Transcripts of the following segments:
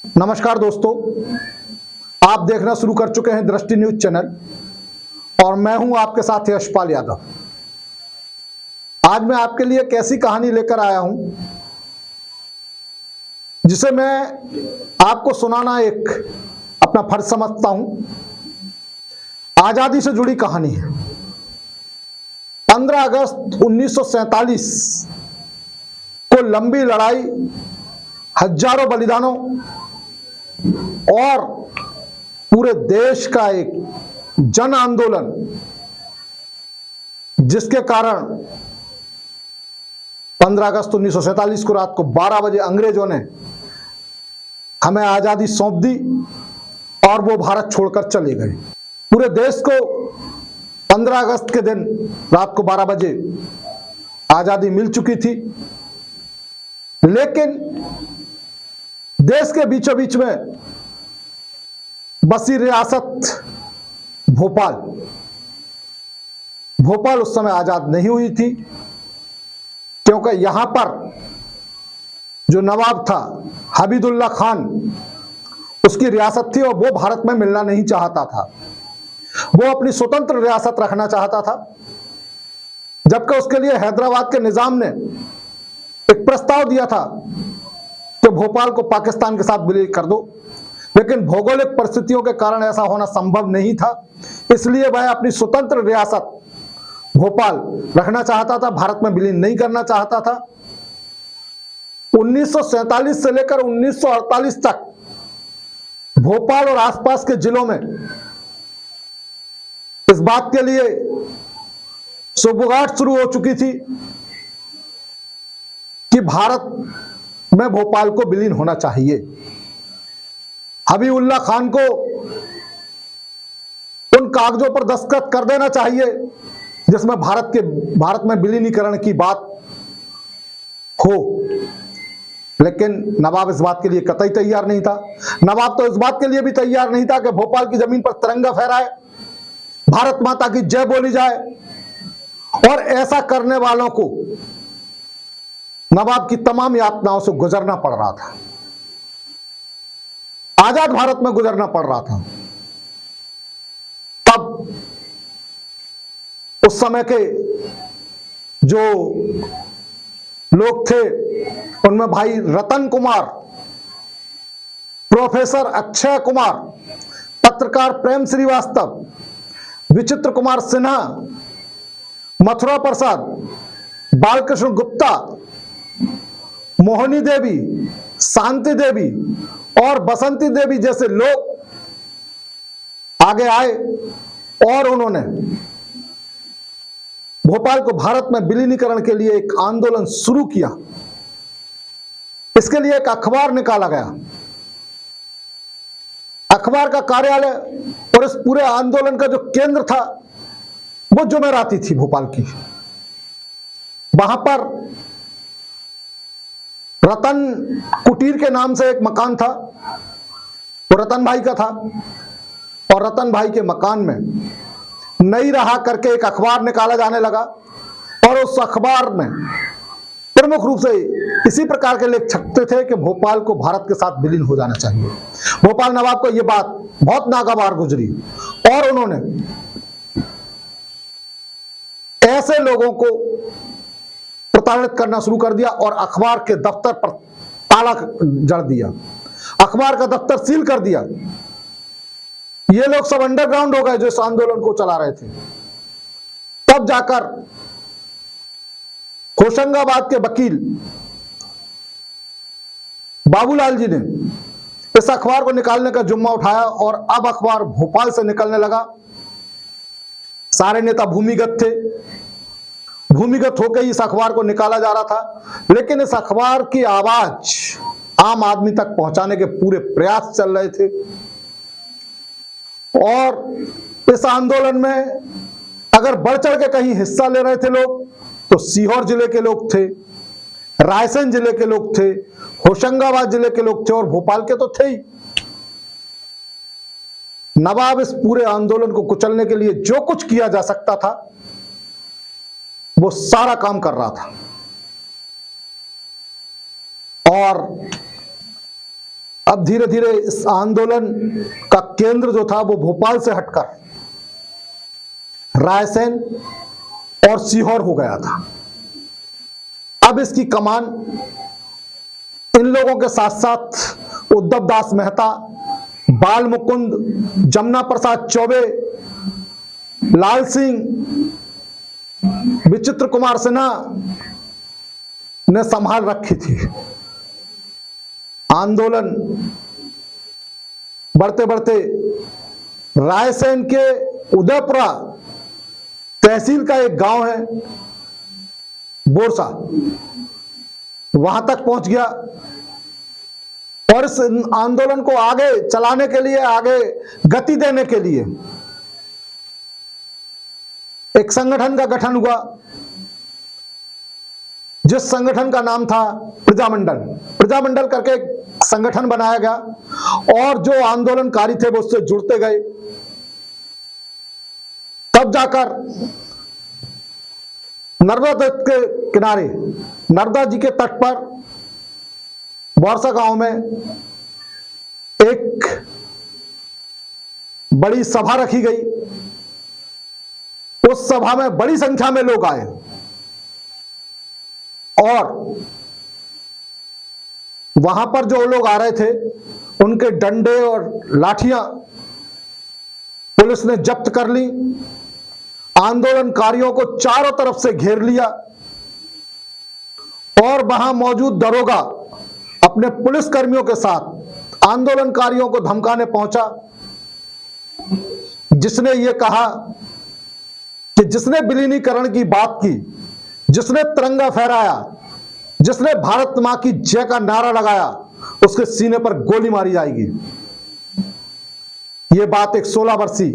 नमस्कार दोस्तों, आप देखना शुरू कर चुके हैं दृष्टि न्यूज चैनल और मैं हूं आपके साथ यशपाल यादव। आज मैं आपके लिए एक ऐसी कहानी लेकर आया हूं जिसे मैं आपको सुनाना एक अपना फर्ज समझता हूं। आजादी से जुड़ी कहानी है। 15 अगस्त 1947 को लंबी लड़ाई, हजारों बलिदानों और पूरे देश का एक जन आंदोलन, जिसके कारण 15 अगस्त 1947 को रात को 12 बजे अंग्रेजों ने हमें आजादी सौंप दी और वो भारत छोड़कर चले गए। पूरे देश को 15 अगस्त के दिन रात को 12 बजे आजादी मिल चुकी थी, लेकिन देश के बीचों बीच में बसी रियासत भोपाल उस समय आजाद नहीं हुई थी, क्योंकि यहां पर जो नवाब था हबीबुल्ला खान, उसकी रियासत थी और वो भारत में मिलना नहीं चाहता था। वो अपनी स्वतंत्र रियासत रखना चाहता था, जबकि उसके लिए हैदराबाद के निजाम ने एक प्रस्ताव दिया था कि भोपाल को पाकिस्तान के साथ विलीन कर दो, लेकिन भौगोलिक परिस्थितियों के कारण ऐसा होना संभव नहीं था। इसलिए वह अपनी स्वतंत्र रियासत भोपाल रखना चाहता था, भारत में विलीन नहीं करना चाहता था। 1947 से लेकर 1948 तक भोपाल और आसपास के जिलों में इस बात के लिए सुबुगाहट शुरू हो चुकी थी कि भारत में भोपाल को विलीन होना चाहिए। हबीबुल्ला खान को उन कागजों पर दस्तखत कर देना चाहिए जिसमें भारत में विलीनीकरण की बात हो, लेकिन नवाब इस बात के लिए कतई तैयार नहीं था। नवाब तो इस बात के लिए भी तैयार नहीं था कि भोपाल की जमीन पर तिरंगा फहराए, भारत माता की जय बोली जाए, और ऐसा करने वालों को नवाब की तमाम यातनाओं से गुजरना पड़ रहा था, आजाद भारत में गुजरना पड़ रहा था। तब उस समय के जो लोग थे उनमें भाई रतन कुमार, प्रोफेसर अक्षय कुमार, पत्रकार प्रेम श्रीवास्तव, विचित्र कुमार सिन्हा, मथुरा प्रसाद, बालकृष्ण गुप्ता, मोहनी देवी, शांति देवी और बसंती देवी जैसे लोग आगे आए और उन्होंने भोपाल को भारत में विलीनीकरण के लिए एक आंदोलन शुरू किया। इसके लिए एक अखबार निकाला गया। अखबार का कार्यालय और इस पूरे आंदोलन का जो केंद्र था वो जुमेराती थी भोपाल की। वहां पर रतन कुटीर के नाम से एक मकान था, वो रतन भाई का था, और रतन भाई के मकान में नई राह करके एक अखबार निकाला जाने लगा और उस अखबार में प्रमुख रूप से इसी प्रकार के लेख छपते थे कि भोपाल को भारत के साथ विलीन हो जाना चाहिए। भोपाल नवाब को यह बात बहुत नागवार गुजरी और उन्होंने ऐसे लोगों को प्रताड़ित करना शुरू कर दिया और अखबार के दफ्तर पर ताला जड़ दिया, अखबार का दफ्तर सील कर दिया। ये लोग सब अंडरग्राउंड हो गए जो इस आंदोलन को चला रहे थे। तब जाकर होशंगाबाद के वकील बाबूलाल जी ने इस अखबार को निकालने का जिम्मा उठाया और अब अखबार भोपाल से निकलने लगा। सारे नेता भूमिगत थे, भूमिगत होकर इस अखबार को निकाला जा रहा था, लेकिन इस अखबार की आवाज आम आदमी तक पहुंचाने के पूरे प्रयास चल रहे थे। और इस आंदोलन में अगर बढ़ चढ़ के कहीं हिस्सा ले रहे थे लोग तो सीहोर जिले के लोग थे, रायसेन जिले के लोग थे, होशंगाबाद जिले के लोग थे और भोपाल के तो थे ही। नवाब इस पूरे आंदोलन को कुचलने के लिए जो कुछ किया जा सकता था वो सारा काम कर रहा था। और अब धीरे धीरे इस आंदोलन का केंद्र जो था वो भोपाल से हटकर रायसेन और सीहोर हो गया था। अब इसकी कमान इन लोगों के साथ साथ उद्धव दास मेहता, बाल मुकुंद, जमुना प्रसाद चौबे, लाल सिंह, विचित्र कुमार सिन्हा ने संभाल रखी थी। आंदोलन बढ़ते बढ़ते रायसेन के उदयपुरा तहसील का एक गांव है बोरसा, वहां तक पहुंच गया और इस आंदोलन को आगे चलाने के लिए, आगे गति देने के लिए एक संगठन का गठन हुआ, जिस संगठन का नाम था प्रजामंडल। प्रजामंडल करके एक संगठन बनाया गया और जो आंदोलनकारी थे वो उससे जुड़ते गए। तब जाकर नर्मदा के किनारे, नर्मदा जी के तट पर बोरसा गांव में एक बड़ी सभा रखी गई। उस सभा में बड़ी संख्या में लोग आए और वहां पर जो लोग आ रहे थे उनके डंडे और लाठियां पुलिस ने जब्त कर ली। आंदोलनकारियों को चारों तरफ से घेर लिया और वहां मौजूद दरोगा अपने पुलिस कर्मियों के साथ आंदोलनकारियों को धमकाने पहुंचा, जिसने ये कहा कि जिसने विलीनीकरण की बात की, जिसने तिरंगा फहराया, जिसने भारत मां की जय का नारा लगाया, उसके सीने पर गोली मारी जाएगी। यह बात एक 16 वर्षीय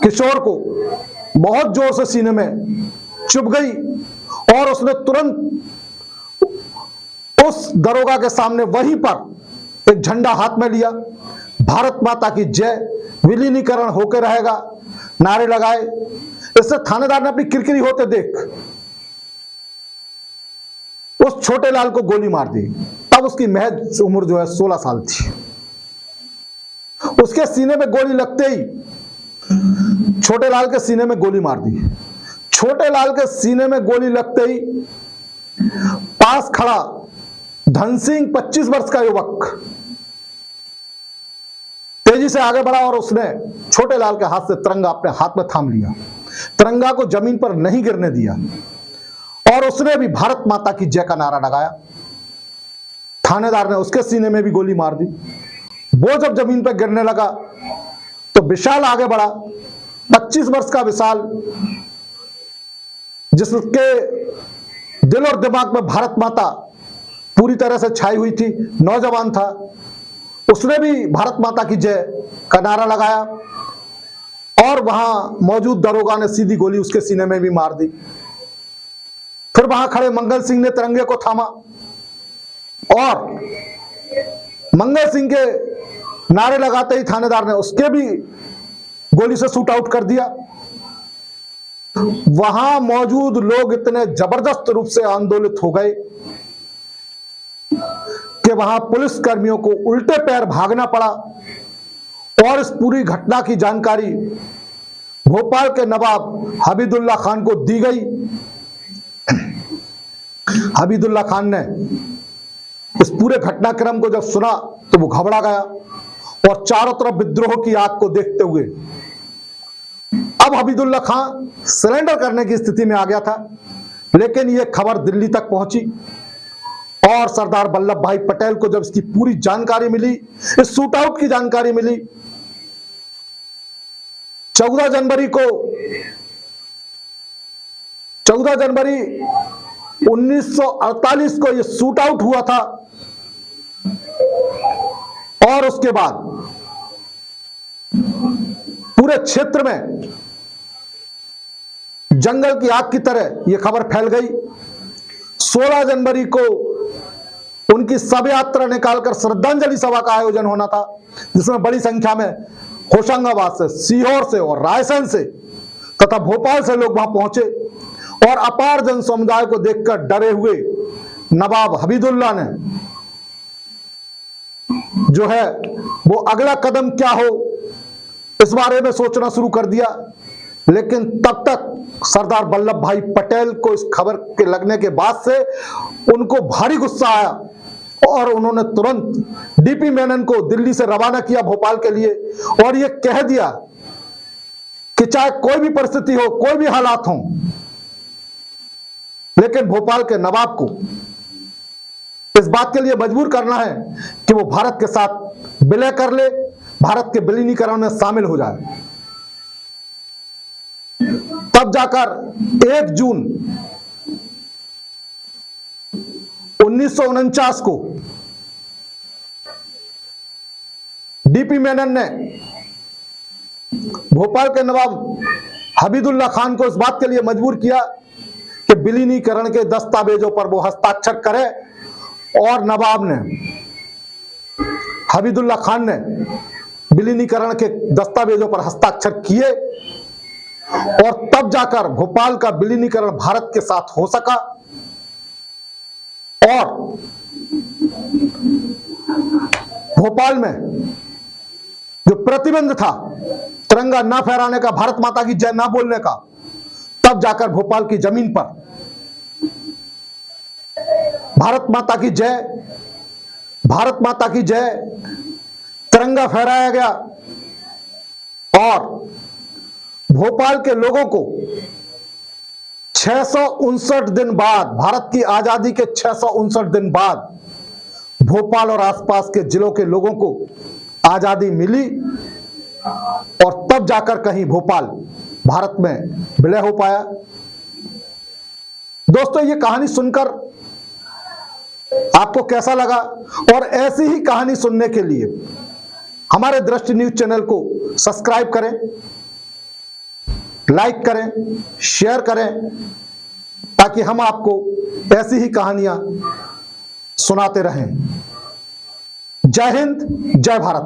किशोर को बहुत जोर से सीने में चुभ गई और उसने तुरंत उस दरोगा के सामने वहीं पर एक झंडा हाथ में लिया, भारत माता की जय, विलीनीकरण होकर रहेगा नारे लगाए। इससे थानेदार ने अपनी किरकिरी होते देख उस छोटे लाल को गोली मार दी। तब उसकी महज उम्र जो है 16 साल थी। उसके सीने में गोली लगते ही छोटे लाल के सीने में गोली मार दी। छोटे लाल के सीने में गोली लगते ही पास खड़ा धन सिंह 25 वर्ष का युवक तेजी से आगे बढ़ा और उसने छोटे लाल के हाथ से तिरंगा अपने हाथ में थाम लिया। तिरंगा को जमीन पर नहीं गिरने दिया और उसने भी भारत माता की जय का नारा लगाया। थानेदार ने उसके सीने में भी गोली मार दी। वो जब जमीन पर गिरने लगा तो विशाल आगे बढ़ा, 25 वर्ष का विशाल, जिसके दिल और दिमाग में भारत माता पूरी तरह से छाई हुई थी, नौजवान था। उसने भी भारत माता की जय का नारा लगाया और वहां मौजूद दरोगा ने सीधी गोली उसके सीने में भी मार दी। फिर वहां खड़े मंगल सिंह ने तिरंगे को थामा और मंगल सिंह के नारे लगाते ही थानेदार ने उसके भी गोली से शूट आउट कर दिया। वहां मौजूद लोग इतने जबरदस्त रूप से आंदोलित हो गए कि वहां पुलिस कर्मियों को उल्टे पैर भागना पड़ा और इस पूरी घटना की जानकारी भोपाल के नवाब हबीबुल्ला खान को दी गई। हबीबुल्ला खान ने इस पूरे घटनाक्रम को जब सुना तो वो घबरा गया और चारों तरफ विद्रोह की आग को देखते हुए अब हबीबुल्ला खान सरेंडर करने की स्थिति में आ गया था। लेकिन यह खबर दिल्ली तक पहुंची और सरदार वल्लभ भाई पटेल को जब इसकी पूरी जानकारी मिली, इस शूट आउट की जानकारी मिली, 14 जनवरी 1948 को यह शूट आउट हुआ था और उसके बाद पूरे क्षेत्र में जंगल की आग की तरह यह खबर फैल गई। 16 जनवरी को उनकी शव यात्रा निकालकर श्रद्धांजलि सभा का आयोजन होना था, जिसमें बड़ी संख्या में होशंगाबाद से, सीहोर से और रायसेन से तथा भोपाल से लोग वहां पहुंचे और अपार जन समुदाय को देखकर डरे हुए नवाब हबीबुल्लाह ने जो है वो अगला कदम क्या हो इस बारे में सोचना शुरू कर दिया। लेकिन तब तक सरदार वल्लभ भाई पटेल को इस खबर के लगने के बाद से उनको भारी गुस्सा आया और उन्होंने तुरंत डीपी मेनन को दिल्ली से रवाना किया भोपाल के लिए और यह कह दिया कि चाहे कोई भी परिस्थिति हो, कोई भी हालात हो, लेकिन भोपाल के नवाब को इस बात के लिए मजबूर करना है कि वो भारत के साथ विलय कर ले, भारत के विलीनीकरण में शामिल हो जाए। तब जाकर 1 जून 1949 को डीपी मेनन ने भोपाल के नवाब हबीबुल्लाह खान को इस बात के लिए मजबूर किया कि विलीनीकरण के दस्तावेजों पर वो हस्ताक्षर करे और नवाब ने, हबीबुल्लाह खान ने विलीनीकरण के दस्तावेजों पर हस्ताक्षर किए और तब जाकर भोपाल का विलीनीकरण भारत के साथ हो सका। और भोपाल में जो प्रतिबंध था तिरंगा ना फहराने का, भारत माता की जय ना बोलने का, तब जाकर भोपाल की जमीन पर भारत माता की जय, भारत माता की जय तिरंगा फहराया गया और भोपाल के लोगों को 659 दिन बाद, भारत की आजादी के 659 दिन बाद भोपाल और आसपास के जिलों के लोगों को आजादी मिली और तब जाकर कहीं भोपाल भारत में विलय हो पाया। दोस्तों, ये कहानी सुनकर आपको कैसा लगा? और ऐसी ही कहानी सुनने के लिए हमारे दृष्टि न्यूज चैनल को सब्सक्राइब करें, लाइक करें, शेयर करें, ताकि हम आपको ऐसी ही कहानियां सुनाते रहें। जय हिंद, जय भारत।